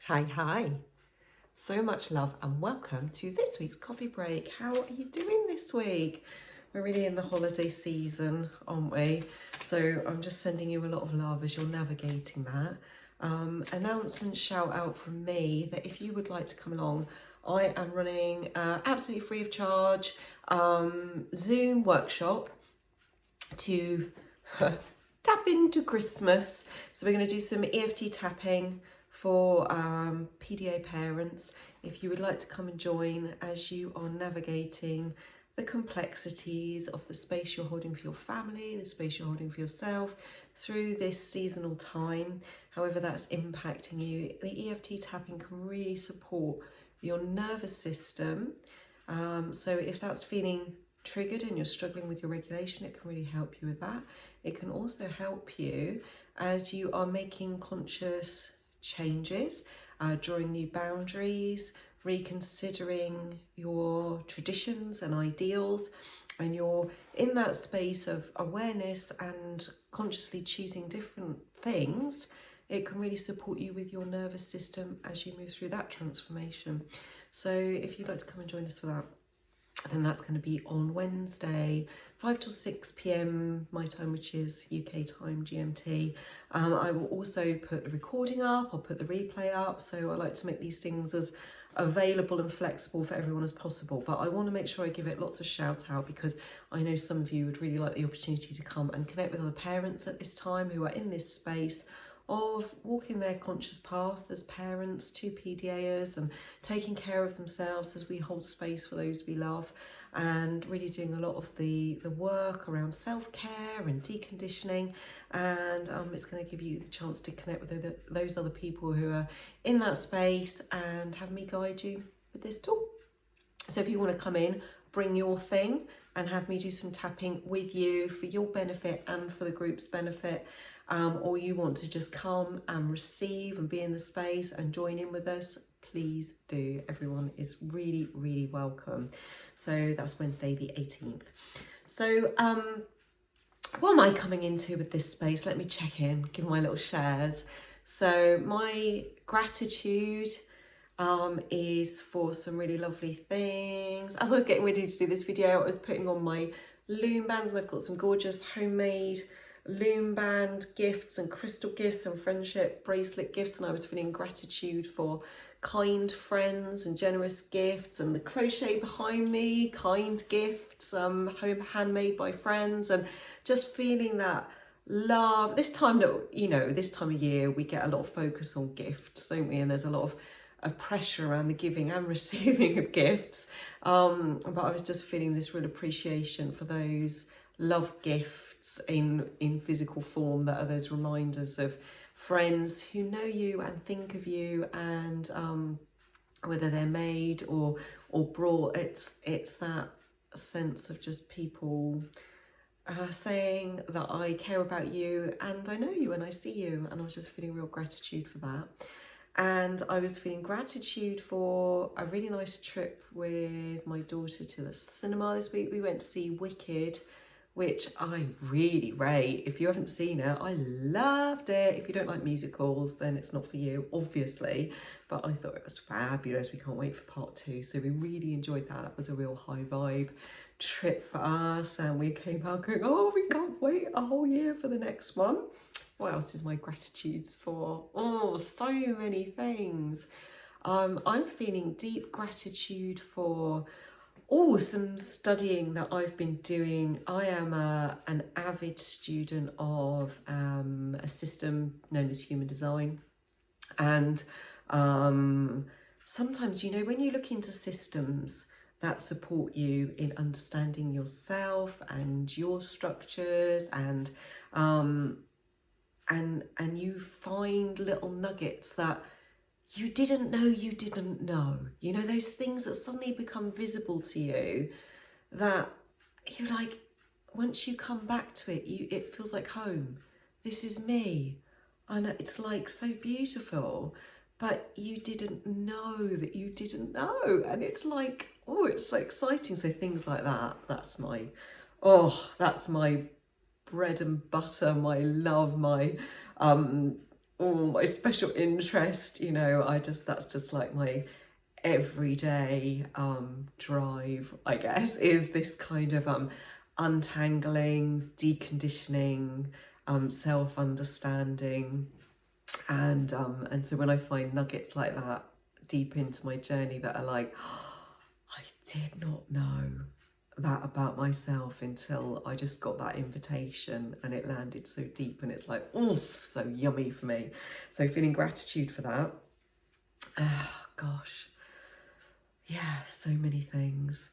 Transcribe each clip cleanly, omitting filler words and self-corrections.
Hi. So much love and welcome to this week's coffee break. How are you doing this week? We're really in the holiday season, aren't we? So I'm just sending you a lot of love as you're navigating that. Announcement shout out from me that if you would like to come along, I am running absolutely free of charge Zoom workshop to tap into Christmas. So we're going to do some EFT tapping for PDA parents. If you would like to come and join as you are navigating the complexities of the space you're holding for your family, the space you're holding for yourself through this seasonal time, however that's impacting you, the EFT tapping can really support your nervous system. So if that's feeling triggered and you're struggling with your regulation, it can really help you with that. It can also help you as you are making conscious changes, drawing new boundaries, reconsidering your traditions and ideals, and you're in that space of awareness and consciously choosing different things. It can really support you with your nervous system as you move through that transformation. So if you'd like to come and join us for that, then that's going to be on Wednesday, 5 till 6 p.m. my time, which is UK time, GMT. I will also put the recording up, I'll put the replay up. So I like to make these things as available and flexible for everyone as possible. But I want to make sure I give it lots of shout out because I know some of you would really like the opportunity to come and connect with other parents at this time who are in this space of walking their conscious path as parents to PDAers and taking care of themselves as we hold space for those we love, and really doing a lot of the work around self-care and deconditioning. And it's going to give you the chance to connect with those other people who are in that space and have me guide you with this tool. So if you want to come in, bring your thing and have me do some tapping with you for your benefit and for the group's benefit, or you want to just come and receive and be in the space and join in with us, please do. Everyone is really, really welcome. So that's Wednesday the 18th. So what am I coming into with this space? Let me check in, give my little shares. So my gratitude is for some really lovely things. As I was getting ready to do this video, I was putting on my loom bands, and I've got some gorgeous homemade loom band gifts and crystal gifts and friendship bracelet gifts, and I was feeling gratitude for kind friends and generous gifts, and the crochet behind me, kind gifts, home handmade by friends, and just feeling that love. This time of year we get a lot of focus on gifts, don't we? And there's a lot of pressure around the giving and receiving of gifts, but I was just feeling this real appreciation for those love gifts in physical form that are those reminders of friends who know you and think of you, and whether they're made or brought, it's that sense of just people saying that I care about you and I know you and I see you, and I was just feeling real gratitude for that. And I was feeling gratitude for a really nice trip with my daughter to the cinema this week. We went to see Wicked, which I really rate. If you haven't seen it, I loved it. If you don't like musicals, then it's not for you, obviously. But I thought it was fabulous. We can't wait for part 2. So we really enjoyed that. That was a real high vibe trip for us. And we came out going, oh, we can't wait a whole year for the next one. What else is my gratitudes for? Oh, so many things. I'm feeling deep gratitude for some studying that I've been doing. I am an avid student of a system known as human design. And sometimes, when you look into systems that support you in understanding yourself and your structures, and you find little nuggets that you didn't know, those things that suddenly become visible to you, that you're like, once you come back to it, it feels like home. This is me. And it's like so beautiful, but you didn't know that you didn't know. And it's like, oh, it's so exciting. So things like that, that's my bread and butter, my love, my my special interest, you know. That's just like my everyday drive, I guess, is this kind of untangling, deconditioning, self-understanding, and so when I find nuggets like that deep into my journey that are like, I did not know that about myself until I just got that invitation and it landed so deep, and it's like, oh, so yummy for me. So feeling gratitude for that. Oh gosh, yeah, so many things.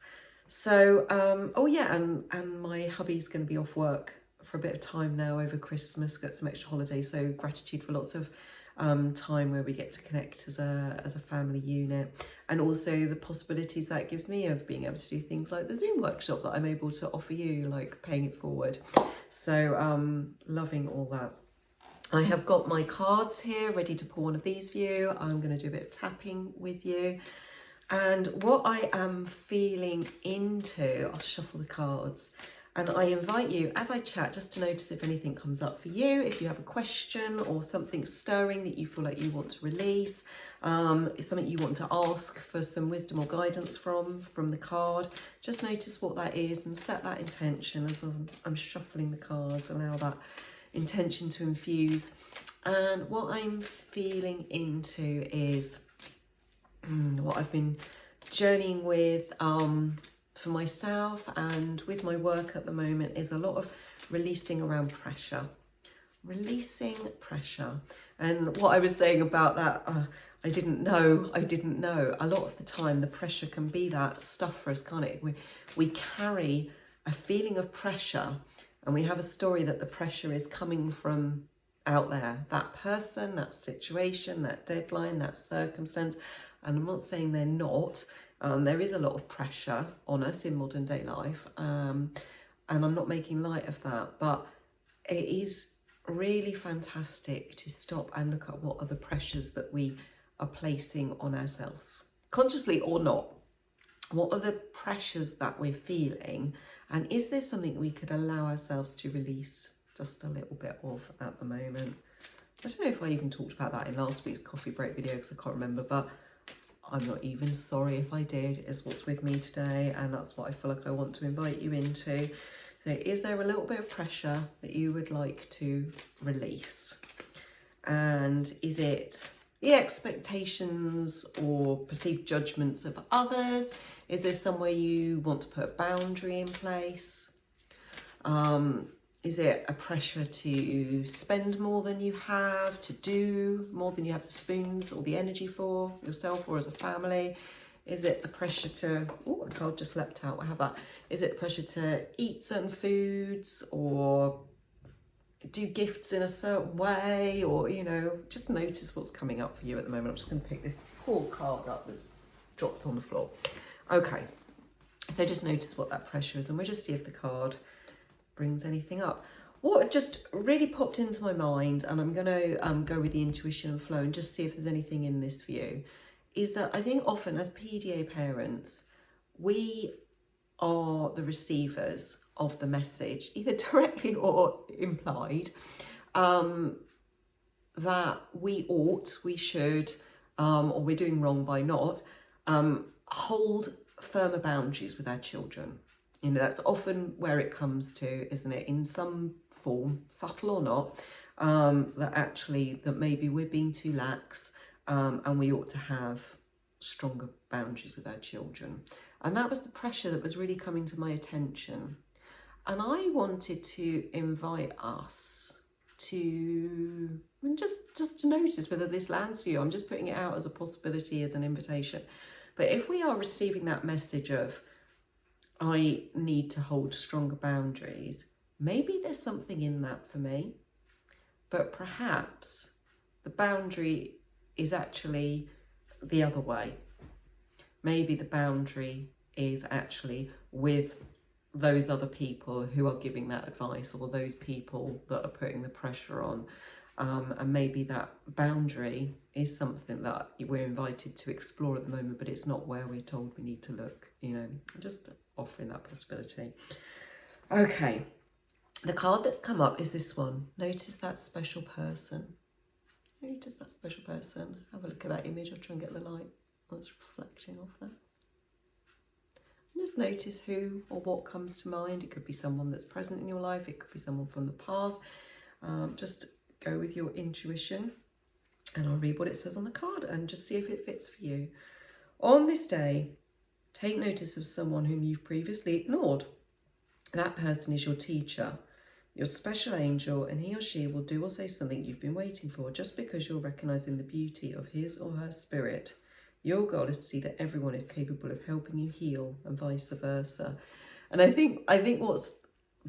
So oh yeah, and my hubby's going to be off work for a bit of time now over Christmas, got some extra holidays, so gratitude for lots of time where we get to connect as a family unit, and also the possibilities that gives me of being able to do things like the Zoom workshop that I'm able to offer you, like paying it forward. So loving all that. I have got my cards here ready to pull one of these for you. I'm going to do a bit of tapping with you. And what I am feeling into, I'll shuffle the cards, and I invite you as I chat just to notice if anything comes up for you, if you have a question or something stirring that you feel like you want to release, something you want to ask for some wisdom or guidance from the card. Just notice what that is and set that intention as I'm shuffling the cards. Allow that intention to infuse. And what I'm feeling into is what I've been journeying with for myself and with my work at the moment is a lot of releasing around pressure. Releasing pressure. And what I was saying about that, I didn't know. A lot of the time the pressure can be that stuff for us, can't it? We carry a feeling of pressure, and we have a story that the pressure is coming from out there, that person, that situation, that deadline, that circumstance. And I'm not saying they're not. There is a lot of pressure on us in modern day life, and I'm not making light of that, but it is really fantastic to stop and look at what are the pressures that we are placing on ourselves, consciously or not. What are the pressures that we're feeling, and is there something we could allow ourselves to release just a little bit of at the moment? I don't know if I even talked about that in last week's coffee break video because I can't remember, but I'm not even sorry if I did. It's what's with me today, and that's what I feel like I want to invite you into. So is there a little bit of pressure that you would like to release? And is it the expectations or perceived judgments of others? Is there somewhere you want to put a boundary in place? Is it a pressure to spend more than you have, to do more than you have the spoons or the energy for yourself or as a family? Is it the pressure to, oh, a card just leapt out, I have that. Is it the pressure to eat certain foods or do gifts in a certain way? Or, you know, just notice what's coming up for you at the moment. I'm just going to pick this poor card up that's dropped on the floor. Okay, so just notice what that pressure is, and we'll just see if the card brings anything up. What just really popped into my mind, and I'm going to go with the intuition and flow and just see if there's anything in this for you, is that I think often as PDA parents, we are the receivers of the message, either directly or implied, that we ought, we should, or we're doing wrong by not, hold firmer boundaries with our children. You know, that's often where it comes to, isn't it? In some form, subtle or not, that maybe we're being too lax, and we ought to have stronger boundaries with our children. And that was the pressure that was really coming to my attention. And I wanted to invite us to, and just to notice whether this lands for you. I'm just putting it out as a possibility, as an invitation. But if we are receiving that message of, I need to hold stronger boundaries, maybe there's something in that for me. But perhaps the boundary is actually the other way. Maybe the boundary is actually with those other people who are giving that advice, or those people that are putting the pressure on. And maybe that boundary is something that we're invited to explore at the moment, but it's not where we're told we need to look, you know, just offering that possibility. Okay, the card that's come up is this one. Notice that special person. Who does that special person? Have a look at that image. I'll try and get the light that's reflecting off that. And just notice who or what comes to mind. It could be someone that's present in your life. It could be someone from the past. Just go with your intuition, and I'll read what it says on the card and just see if it fits for you. On this day, take notice of someone whom you've previously ignored. That person is your teacher, your special angel, and he or she will do or say something you've been waiting for. Just because you're recognizing the beauty of his or her spirit, your goal is to see that everyone is capable of helping you heal, and vice versa. And I think what's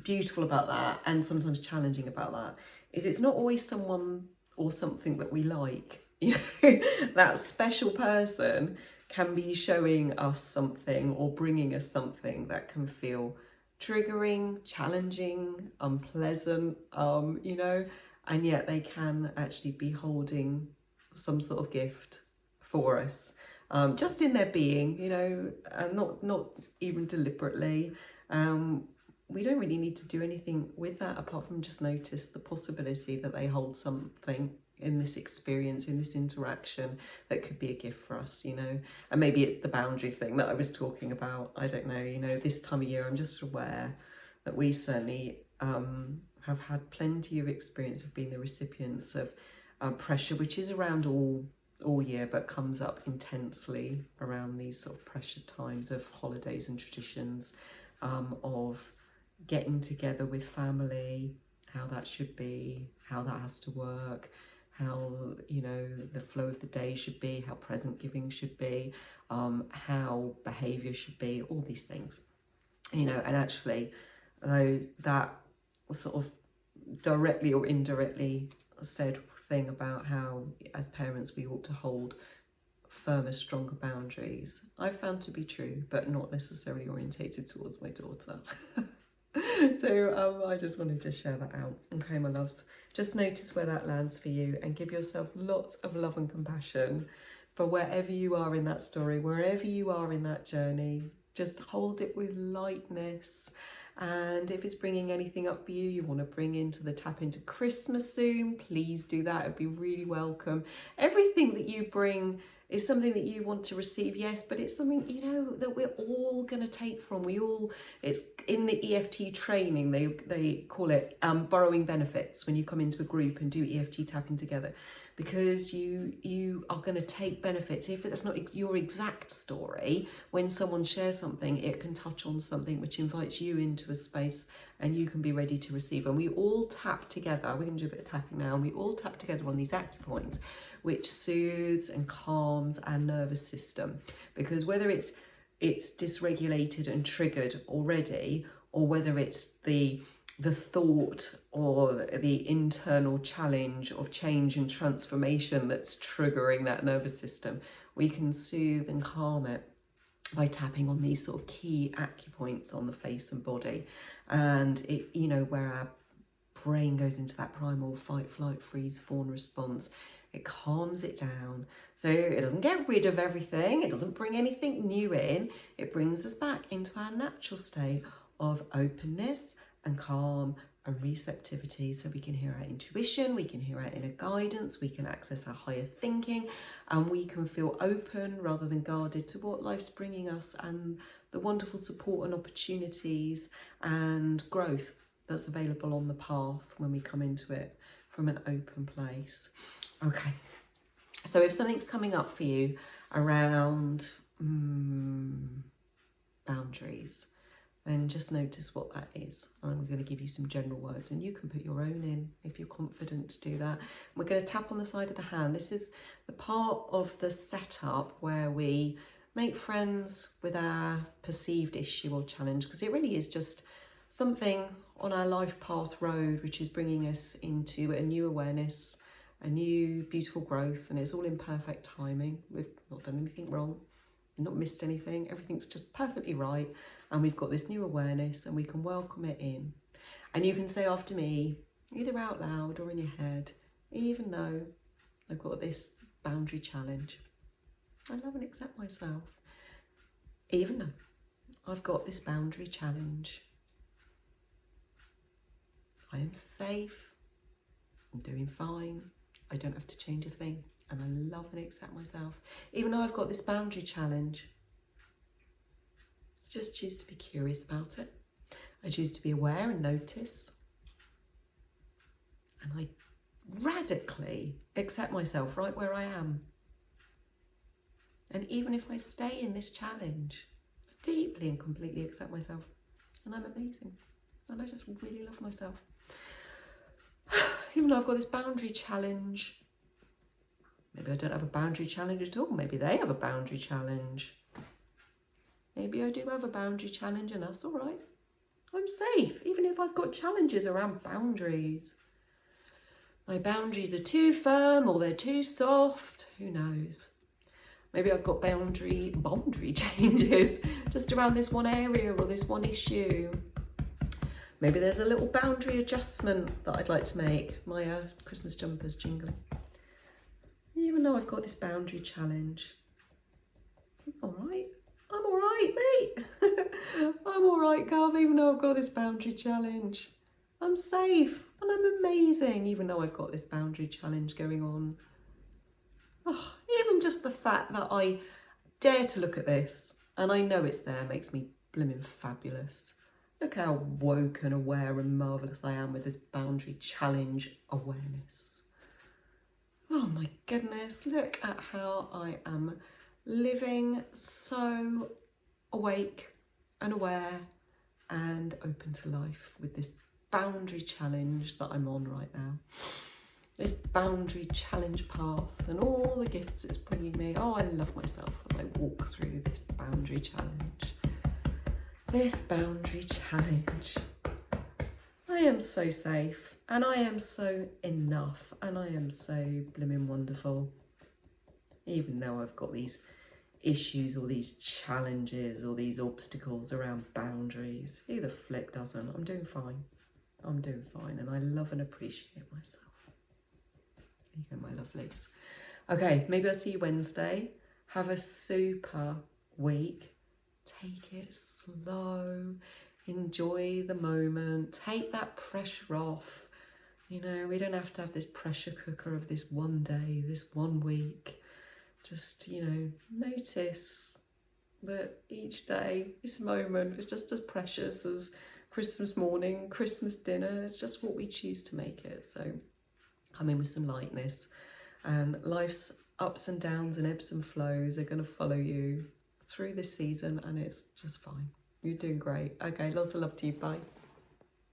beautiful about that, and sometimes challenging about that, is it's not always someone or something that we like. You know, that special person can be showing us something or bringing us something that can feel triggering, challenging, unpleasant, you know, and yet they can actually be holding some sort of gift for us, just in their being, you know, and not even deliberately. We don't really need to do anything with that apart from just notice the possibility that they hold something in this experience, in this interaction, that could be a gift for us, you know. And maybe it's the boundary thing that I was talking about. I don't know, you know, this time of year I'm just aware that we certainly have had plenty of experience of being the recipients of pressure, which is around all year, but comes up intensely around these sort of pressure times of holidays and traditions, of getting together with family, how that should be, how that has to work, how, you know, the flow of the day should be, how present giving should be, how behaviour should be, all these things, you know. And actually, though, that sort of directly or indirectly said thing about how as parents we ought to hold firmer, stronger boundaries, I found to be true, but not necessarily orientated towards my daughter. So I just wanted to share that out. Okay, my loves, just notice where that lands for you and give yourself lots of love and compassion for wherever you are in that story, wherever you are in that journey. Just hold it with lightness. And if it's bringing anything up for you, you want to bring into the Tap Into Christmas soon, please do that. It'd be really welcome. Everything that you bring is something that you want to receive, yes, but it's something, you know, that we're all going to take from. It's in the EFT training, they call it borrowing benefits when you come into a group and do EFT tapping together, because you are going to take benefits. If that's not your exact story, when someone shares something, it can touch on something which invites you into a space and you can be ready to receive. And we all tap together, we're going to do a bit of tapping now, and we all tap together on these acupoints, which soothes and calms our nervous system. Because whether it's dysregulated and triggered already, or whether it's the thought or the internal challenge of change and transformation that's triggering that nervous system, we can soothe and calm it by tapping on these sort of key acupoints on the face and body. And it, you know, where our brain goes into that primal fight, flight, freeze, fawn response, it calms it down. So it doesn't get rid of everything, it doesn't bring anything new in, it brings us back into our natural state of openness and calm and receptivity, so we can hear our intuition, we can hear our inner guidance, we can access our higher thinking, and we can feel open rather than guarded to what life's bringing us and the wonderful support and opportunities and growth that's available on the path when we come into it from an open place. Okay, so if something's coming up for you around boundaries, then just notice what that is. I'm going to give you some general words and you can put your own in if you're confident to do that. We're going to tap on the side of the hand. This is the part of the setup where we make friends with our perceived issue or challenge, because it really is just something on our life path road which is bringing us into a new awareness, a new beautiful growth, and it's all in perfect timing. We've not done anything wrong, not missed anything, everything's just perfectly right, and we've got this new awareness and we can welcome it in. And you can say after me, either out loud or in your head, even though I've got this boundary challenge, I love and accept myself. Even though I've got this boundary challenge, I am safe, I'm doing fine, I don't have to change a thing. And I love and accept myself. Even though I've got this boundary challenge, I just choose to be curious about it. I choose to be aware and notice. And I radically accept myself right where I am. And even if I stay in this challenge, I deeply and completely accept myself. And I'm amazing. And I just really love myself. Even though I've got this boundary challenge, maybe I don't have a boundary challenge at all. Maybe they have a boundary challenge. Maybe I do have a boundary challenge and that's all right. I'm safe, even if I've got challenges around boundaries. My boundaries are too firm or they're too soft, who knows? Maybe I've got boundary changes just around this one area or this one issue. Maybe there's a little boundary adjustment that I'd like to make. My Christmas jumper's jingling. Even though I've got this boundary challenge, I'm all right. I'm all right, mate. I'm all right, Gov, even though I've got this boundary challenge. I'm safe and I'm amazing, even though I've got this boundary challenge going on. Oh, even just the fact that I dare to look at this and I know it's there makes me blimmin' fabulous. Look how woke and aware and marvellous I am with this boundary challenge awareness. Oh my goodness, look at how I am living so awake and aware and open to life with this boundary challenge that I'm on right now. This boundary challenge path and all the gifts it's bringing me. Oh, I love myself as I walk through this boundary challenge. This boundary challenge. I am so safe and I am so enough and I am so blimmin' wonderful. Even though I've got these issues or these challenges or these obstacles around boundaries. Who the flip doesn't? I'm doing fine. I'm doing fine and I love and appreciate myself. There you go, my lovelies. Okay, maybe I'll see you Wednesday. Have a super week. Take it slow. Enjoy the moment. Take that pressure off. You know, we don't have to have this pressure cooker of this one day, this 1 week. Just, you know, notice that each day, this moment is just as precious as Christmas morning, Christmas dinner. It's just what we choose to make it. So come in with some lightness, and life's ups and downs and ebbs and flows are going to follow you through this season, and it's just fine. You're doing great. Okay, lots of love to you. Bye.